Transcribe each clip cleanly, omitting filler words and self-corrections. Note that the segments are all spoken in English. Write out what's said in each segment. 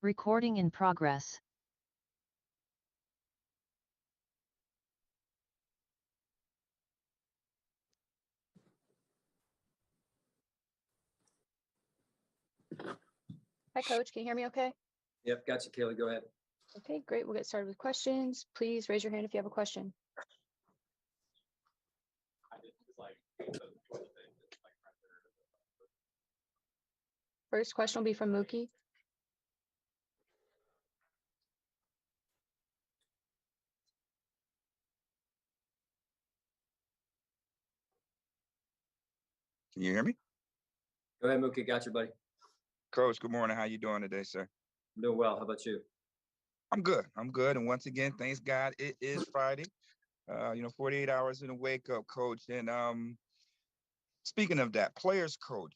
Recording in progress. Hi, Coach. Can you hear me okay? Yep, got you, Kaylee. Go ahead. Okay, great. We'll get started with questions. Please raise your hand if you have a question. First question will be from Mookie. Can you hear me? Go ahead, Mookie. Got you, buddy. Coach, good morning. How you doing today, sir? I'm doing well. How about you? I'm good. And once again, thanks God, it is Friday. 48 hours in a wake up, Coach. And speaking of that, players coach,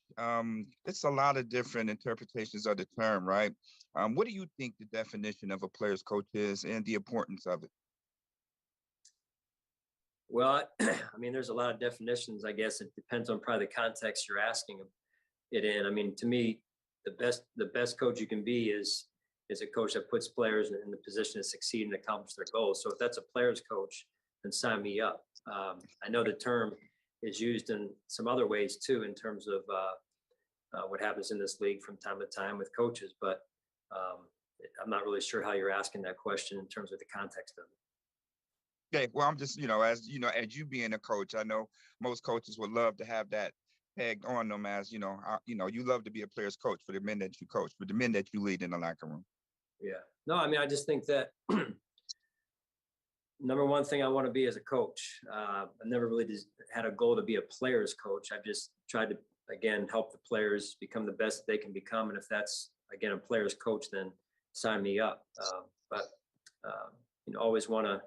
it's a lot of different interpretations of the term, right? What do you think the definition of a players coach is and the importance of it? Well, I mean, there's a lot of definitions. I guess it depends on probably the context you're asking it in. I mean, to me, the best coach you can be is a coach that puts players in the position to succeed and accomplish their goals. So if that's a players coach, then sign me up. I know the term is used in some other ways too, in terms of what happens in this league from time to time with coaches, but I'm not really sure how you're asking that question in terms of the context of it. Okay, well, I'm just, as you being a coach, I know most coaches would love to have that pegged on them as, you love to be a player's coach for the men that you coach, for the men that you lead in the locker room. Yeah. No, I mean, I just think that number one thing I want to be as a coach, I've never really had a goal to be a player's coach. I've just tried to, again, help the players become the best they can become. And if that's, again, a player's coach, then sign me up. But always want to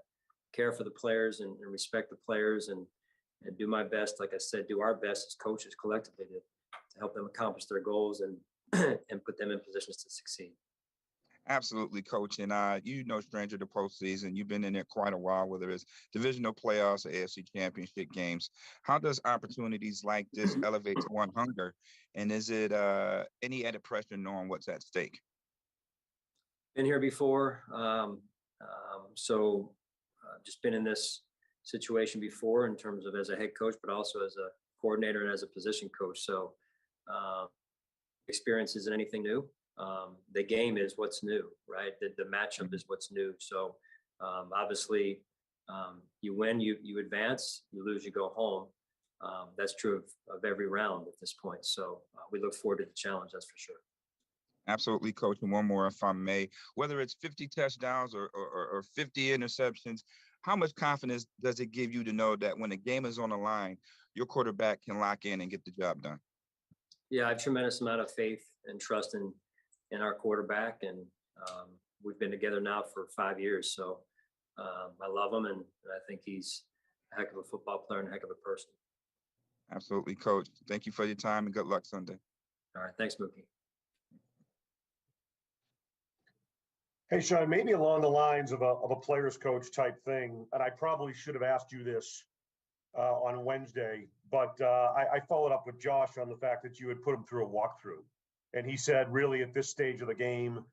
care for the players and respect the players and do my best, like I said, do our best as coaches collectively to help them accomplish their goals and and put them in positions to succeed. Absolutely, Coach. And stranger to postseason, you've been in there quite a while, whether it's divisional playoffs or AFC championship games. How does opportunities like this elevate one hunger? And is it any added pressure knowing what's at stake? Been here before. So just been in this situation before in terms of as a head coach, but also as a coordinator and as a position coach. So experience isn't anything new. The game is what's new, right? The matchup is what's new. So obviously you win, you advance, you lose, you go home. That's true of every round at this point. So we look forward to the challenge, that's for sure. Absolutely, Coach. And one more, if I may, whether it's 50 touchdowns or 50 interceptions, how much confidence does it give you to know that when the game is on the line, your quarterback can lock in and get the job done? Yeah, I have a tremendous amount of faith and trust in our quarterback. And we've been together now for 5 years. So I love him. And I think he's a heck of a football player and a heck of a person. Absolutely, Coach. Thank you for your time and good luck Sunday. All right. Thanks, Mookie. Hey, Sean, maybe along the lines of a player's coach type thing, and I probably should have asked you this on Wednesday, but I followed up with Josh on the fact that you had put him through a walkthrough. And he said, really, at this stage of the game,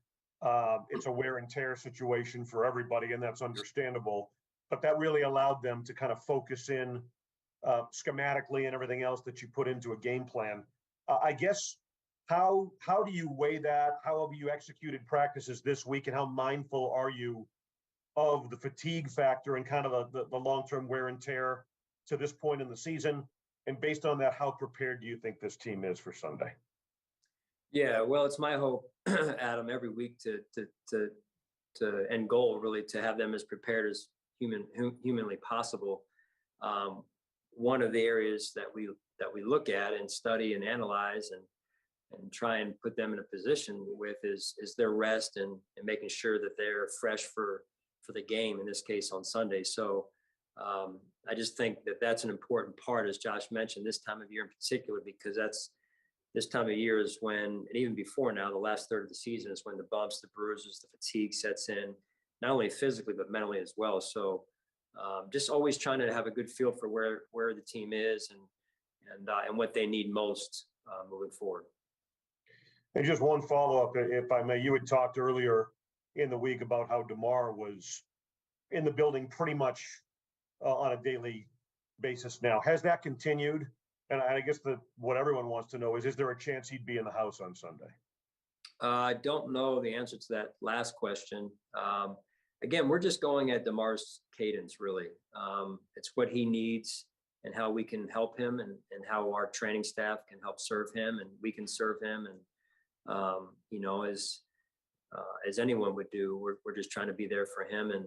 it's a wear and tear situation for everybody, and that's understandable. But that really allowed them to kind of focus in schematically and everything else that you put into a game plan. I guess, how do you weigh that? How have you executed practices this week, and how mindful are you of the fatigue factor and kind of the long-term wear and tear to this point in the season? And based on that, how prepared do you think this team is for Sunday? Yeah, well, it's my hope, Adam, every week to end goal really to have them as prepared as humanly possible. One of the areas that we look at and study and analyze and try and put them in a position with is their rest and making sure that they're fresh for the game, in this case on Sunday. So I just think that that's an important part, as Josh mentioned, this time of year in particular, because this time of year is when, and even before now, the last third of the season is when the bumps, the bruises, the fatigue sets in, not only physically, but mentally as well. So just always trying to have a good feel for where the team is and what they need most moving forward. And just one follow-up, if I may. You had talked earlier in the week about how Damar was in the building pretty much on a daily basis now. Has that continued? And I guess what everyone wants to know is there a chance he'd be in the house on Sunday? I don't know the answer to that last question. Again, we're just going at Damar's cadence, really. It's what he needs and how we can help him, and how our training staff can help serve him, and we can serve him. And, you know, as anyone would do, we're just trying to be there for him, and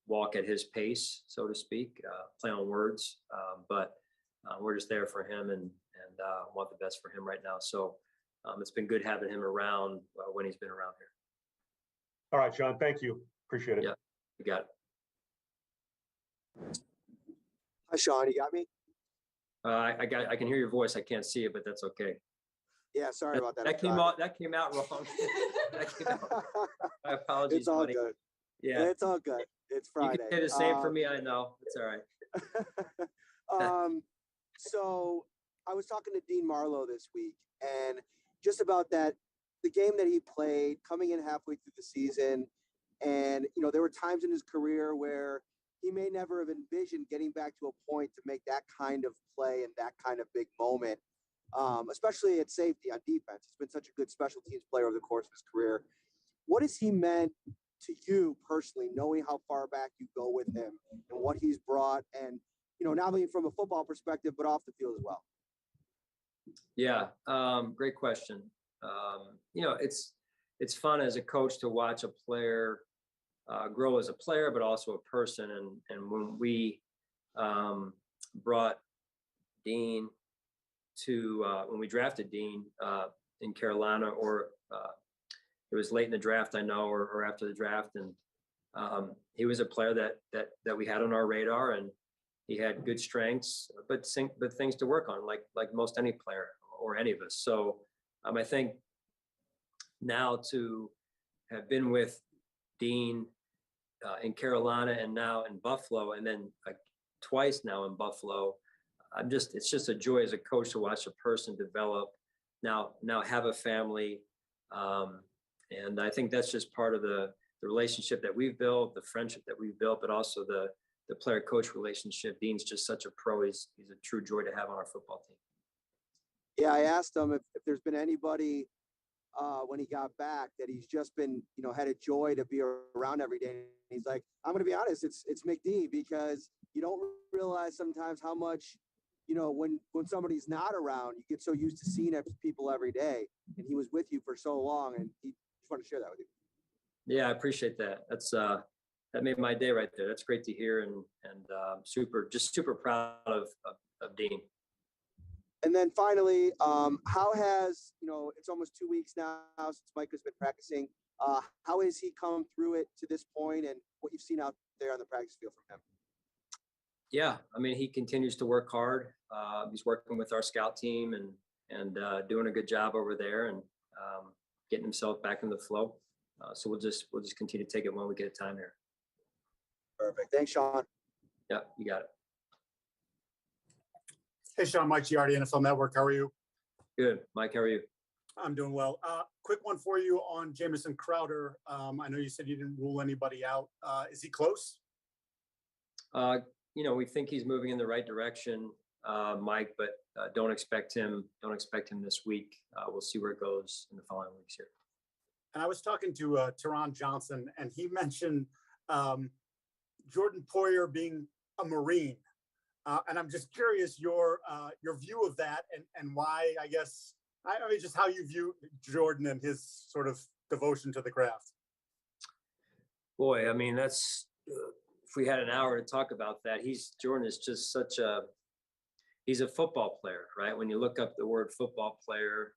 walk at his pace, so to speak, play on words. But we're just there for him, and want the best for him right now. So it's been good having him around when he's been around here. All right, Sean, thank you. Appreciate it. Yeah, you got it. Hi, Sean, you got me? I can hear your voice. I can't see it, but that's okay. Yeah, sorry about that. That came out wrong. That came out. My apologies, It's all buddy. good. Yeah, It's all good. It's you Friday. can say the same for me. I know, it's all right. So I was talking to Dean Marlow this week, and just about that, the game that he played coming in halfway through the season. And, you know, there were times in his career where he may never have envisioned getting back to a point to make that kind of play and that kind of big moment, especially at safety on defense. He's been such a good special teams player over the course of his career. What has he meant to you personally, knowing how far back you go with him and what he's brought, and, you know, not only from a football perspective, but off the field as well? Yeah, great question. You know, it's fun as a coach to watch a player grow as a player, but also a person. And when we brought Dean to when we drafted Dean in Carolina, or it was late in the draft, I know, or after the draft, and he was a player that we had on our radar, and he had good strengths, but things to work on, like most any player or any of us. So I think now to have been with Dean in Carolina, and now in Buffalo, and then twice now in Buffalo, it's just a joy as a coach to watch a person develop, now have a family. And I think that's just part of the relationship that we've built, the friendship that we've built, but also the player-coach relationship. Dean's just such a pro. He's a true joy to have on our football team. Yeah, I asked him if there's been anybody when he got back that he's just been, you know, had a joy to be around every day. And he's like, I'm going to be honest, it's McD, because you don't realize sometimes how much, you know, when somebody's not around, you get so used to seeing people every day. And he was with you for so long, and he just wanted to share that with you. Yeah, I appreciate that. That's that made my day right there. That's great to hear, and super proud of Dean. And then finally, how has, you know, it's almost 2 weeks now since Mike has been practicing. How has he come through it to this point, and what you've seen out there on the practice field from him? Yeah, I mean, he continues to work hard. He's working with our scout team and doing a good job over there, and getting himself back in the flow. So we'll just continue to take it when we get time here. Perfect. Thanks, Sean. Yeah, you got it. Hey, Sean, Mike Giardi, NFL Network. How are you? Good. Mike, how are you? I'm doing well. Quick one for you on Jamison Crowder. I know you said you didn't rule anybody out. Is he close? You know, we think he's moving in the right direction, Mike, but don't expect him this week. We'll see where it goes in the following weeks here. And I was talking to Teron Johnson, and he mentioned Jordan Poyer being a Marine. And I'm just curious your view of that, and why, I guess, I mean, just how you view Jordan and his sort of devotion to the craft. Boy, I mean, that's if we had an hour to talk about that. Jordan is just he's a football player, right? When you look up the word football player,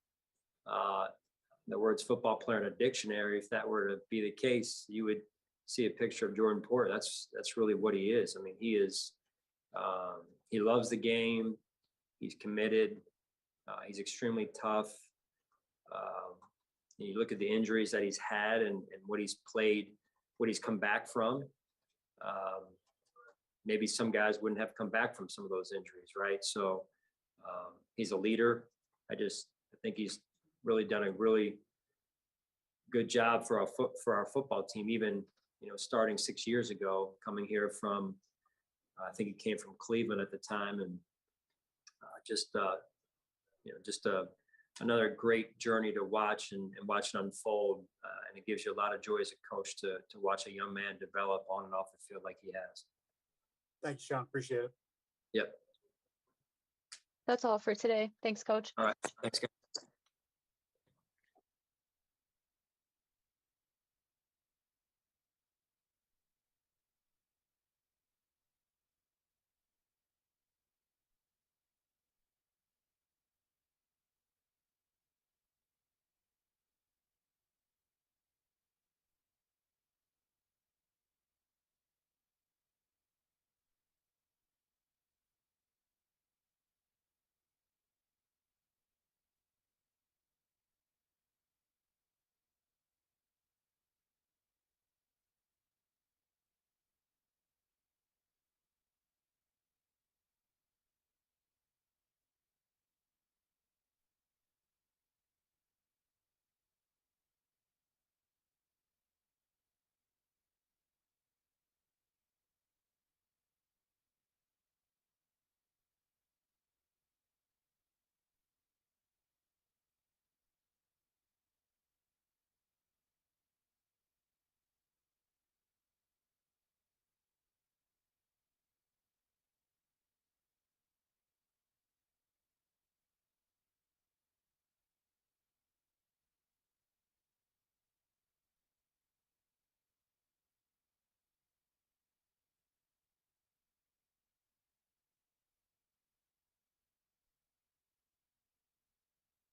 the words football player in a dictionary, if that were to be the case, you would see a picture of Jordan Poyer. That's really what he is. I mean, he is. He loves the game. He's committed. He's extremely tough. You look at the injuries that he's had and what he's played, what he's come back from. Maybe some guys wouldn't have come back from some of those injuries, right? So he's a leader. I think he's really done a really good job for our football team. Even starting 6 years ago, coming here from I think he came from Cleveland at the time, and just another great journey to watch and watch it unfold. And it gives you a lot of joy as a coach to watch a young man develop on and off the field like he has. Thanks, Sean. Appreciate it. Yep. That's all for today. Thanks, Coach. All right. Thanks, guys.